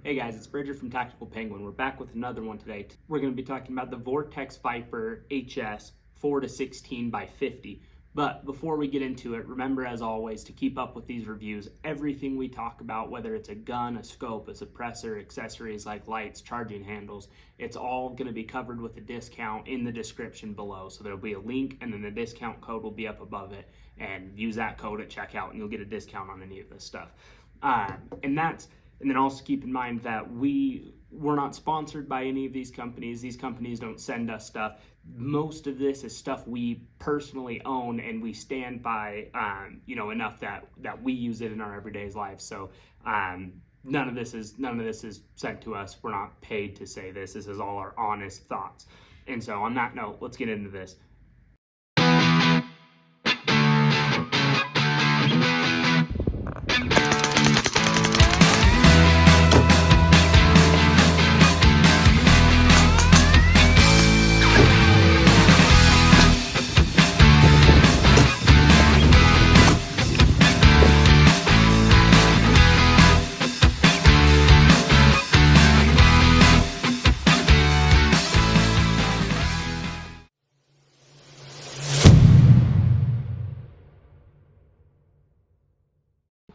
Hey guys, it's Bridger from Tactical Penguin. We're back with another one today. We're going to be talking about the Vortex Viper HS 4-16 by 50. But before we get into it, remember as always to keep up with these reviews. Everything we talk about, whether it's a gun, a scope, a suppressor, accessories like lights, charging handles, it's all going to be covered with a discount in the description below. So there'll be a link and then the discount code will be up above it. And use that code at checkout and you'll get a discount on any of this stuff. And then also keep in mind that we're not sponsored by any of these companies. These companies don't send us stuff. Most of this is stuff we personally own and we stand by, enough that we use it in our everyday lives. So none of this is sent to us. We're not paid to say this. This is all our honest thoughts. And so on that note, let's get into this.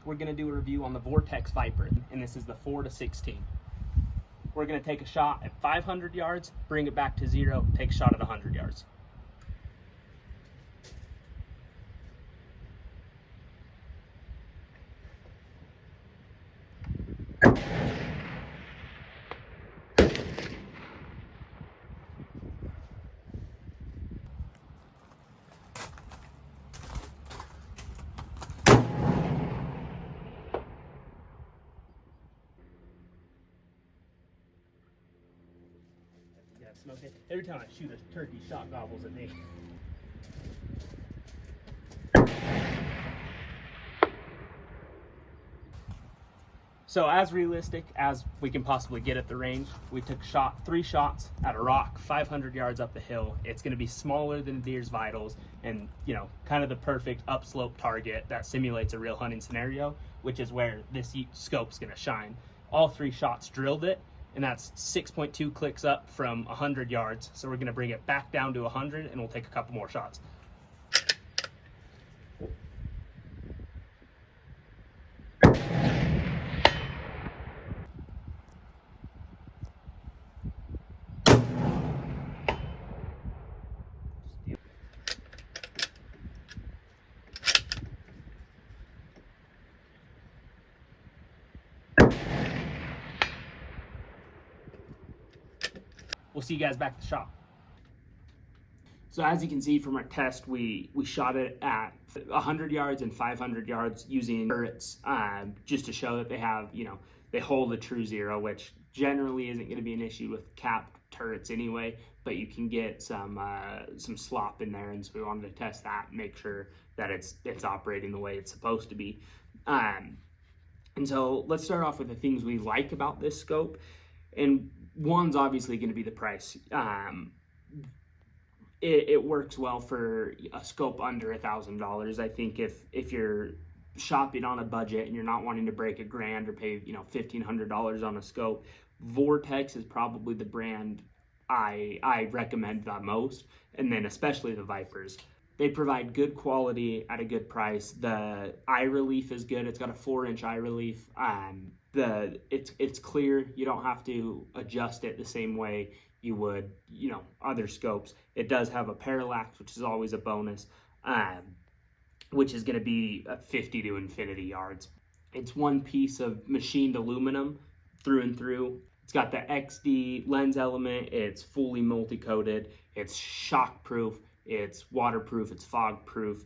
We're going to do a review on the Vortex Viper, and this is the 4-16. We're going to take a shot at 500 yards, bring it back to 0, take a shot at 100 yards. Smoke it. Every time I shoot a turkey, shot gobbles at me. So as realistic as we can possibly get at the range, we took 3 shots at a rock 500 yards up the hill. It's going to be smaller than deer's vitals and, kind of the perfect upslope target that simulates a real hunting scenario, which is where this scope's going to shine. All 3 shots drilled it. And that's 6.2 clicks up from 100 yards. So we're going to bring it back down to 100 and we'll take a couple more shots. We'll see you guys back at the shop. So as you can see from our test, we shot it at 100 yards and 500 yards using turrets, just to show that they have, they hold a true 0, which generally isn't going to be an issue with capped turrets anyway, but you can get some slop in there, and so we wanted to test that and make sure that it's operating the way it's supposed to be. And so let's start off with the things we like about this scope. And one's obviously going to be the price. It works well for a scope under $1,000. I think if you're shopping on a budget and you're not wanting to break $1,000 or pay $1,500 on a scope, Vortex is probably the brand I recommend the most, and then especially the Vipers. They provide good quality at a good price. The eye relief is good. It's got a 4-inch eye relief. It's clear. You don't have to adjust it the same way you would, other scopes. It does have a parallax, which is always a bonus, which is going to be 50 to infinity yards. It's one piece of machined aluminum through and through. It's got the XD lens element. It's fully multi-coated. It's shock-proof. It's waterproof. It's fog-proof.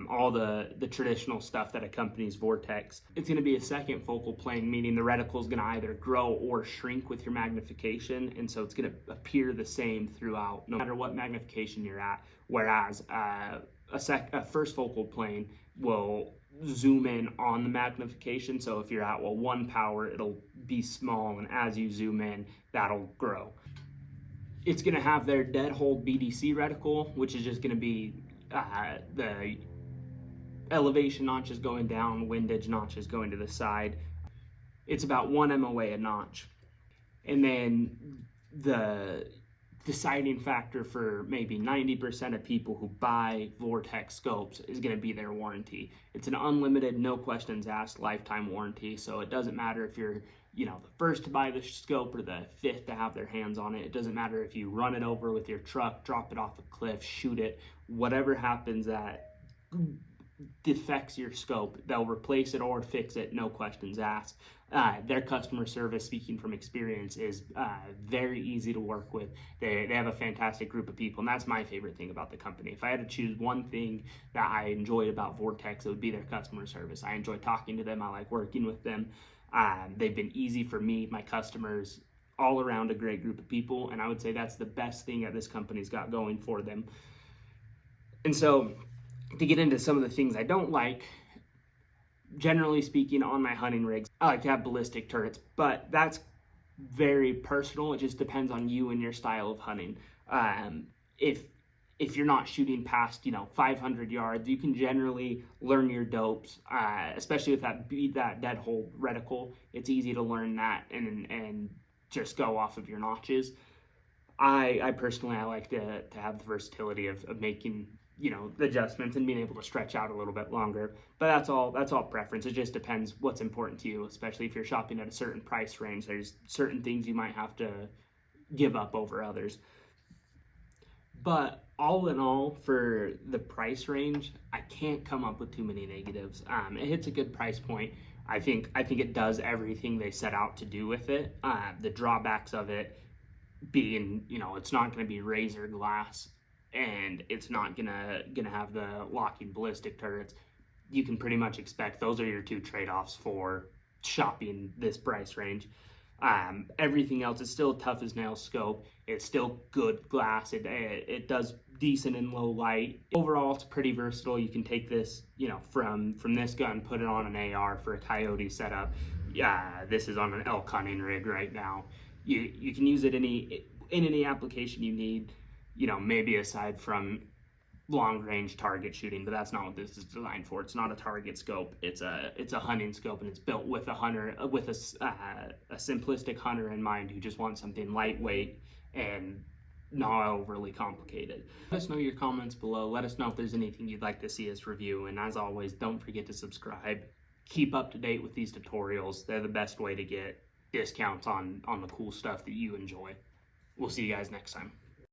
All the traditional stuff that accompanies Vortex. It's going to be a second focal plane, meaning the reticle is going to either grow or shrink with your magnification, and so it's going to appear the same throughout, no matter what magnification you're at, whereas a first focal plane will zoom in on the magnification, so if you're at 1 power, it'll be small, and as you zoom in, that'll grow. It's going to have their dead hold BDC reticle, which is just going to be the elevation notches going down, windage notches going to the side. it's about 1 MOA a notch. And then the deciding factor for maybe 90% of people who buy Vortex scopes is going to be their warranty. It's an unlimited, no questions asked lifetime warranty. So it doesn't matter if you're, the first to buy the scope or the 5th to have their hands on it. It doesn't matter if you run it over with your truck, drop it off a cliff, shoot it, whatever happens that defects your scope, they'll replace it or fix it, no questions asked. Their customer service, speaking from experience, is very easy to work with. They have a fantastic group of people, and that's my favorite thing about the company. If I had to choose one thing that I enjoyed about Vortex, it would be their customer service. I enjoy talking to them. I like working with them. They've been easy for me, my customers, all around a great group of people, and I would say that's the best thing that this company's got going for them. And so, to get into some of the things I don't like, generally speaking, on my hunting rigs, I like to have ballistic turrets, but that's very personal. It just depends on you and your style of hunting. If you're not shooting past 500 yards, you can generally learn your dopes, especially with that dead hole reticle. It's easy to learn that and just go off of your notches. I personally like to have the versatility of making the adjustments and being able to stretch out a little bit longer. But that's all preference. It just depends what's important to you, especially if you're shopping at a certain price range. There's certain things you might have to give up over others. But all in all, for the price range, I can't come up with too many negatives. It hits a good price point. I think it does everything they set out to do with it. The drawbacks of it being, it's not going to be razor glass, and it's not gonna have the locking ballistic turrets. You can pretty much expect those are your two trade-offs for shopping this price range. Everything else is still tough as nails scope. It's still good glass. It does decent in low light. Overall, it's pretty versatile. You can take this, from this gun, put it on an AR for a coyote setup. Yeah, this is on an elk hunting rig right now. You can use it in any application you need. Maybe aside from long-range target shooting, but that's not what this is designed for. It's not a target scope. It's a hunting scope, and it's built with a simplistic hunter in mind who just wants something lightweight and not overly complicated. Let us know your comments below. Let us know if there's anything you'd like to see us review, and as always, don't forget to subscribe. Keep up to date with these tutorials. They're the best way to get discounts on the cool stuff that you enjoy. We'll see you guys next time.